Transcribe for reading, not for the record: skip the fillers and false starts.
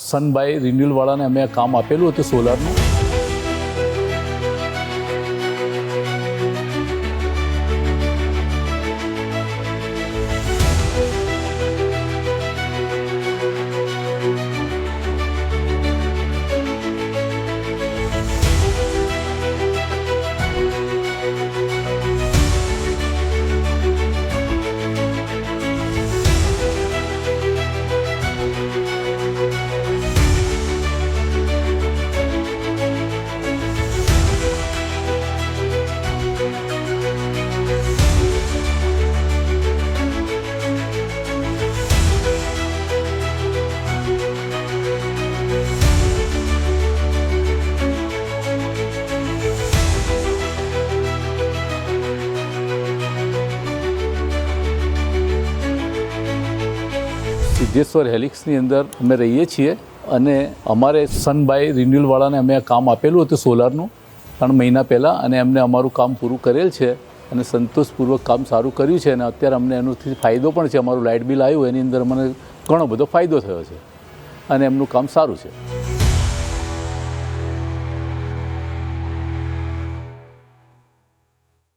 સનબાય રિન્યુઅલવાળાને અમે કામ આપેલું હતું સોલારનું. સિદ્ધેશ્વર હેલિક્સની અંદર અમે રહીએ છીએ અને અમારે સનબાય રિન્યુઅલવાળાને અમે કામ આપેલું હતું સોલારનું 3 મહિના પહેલાં, અને એમને અમારું કામ પૂરું કરેલ છે અને સંતોષપૂર્વક કામ સારું કર્યું છે. અને અત્યારે અમને એનાથી ફાયદો પણ છે. અમારું લાઇટ બિલ આવ્યું એની અંદર મને ઘણો બધો ફાયદો થયો છે અને એમનું કામ સારું છે.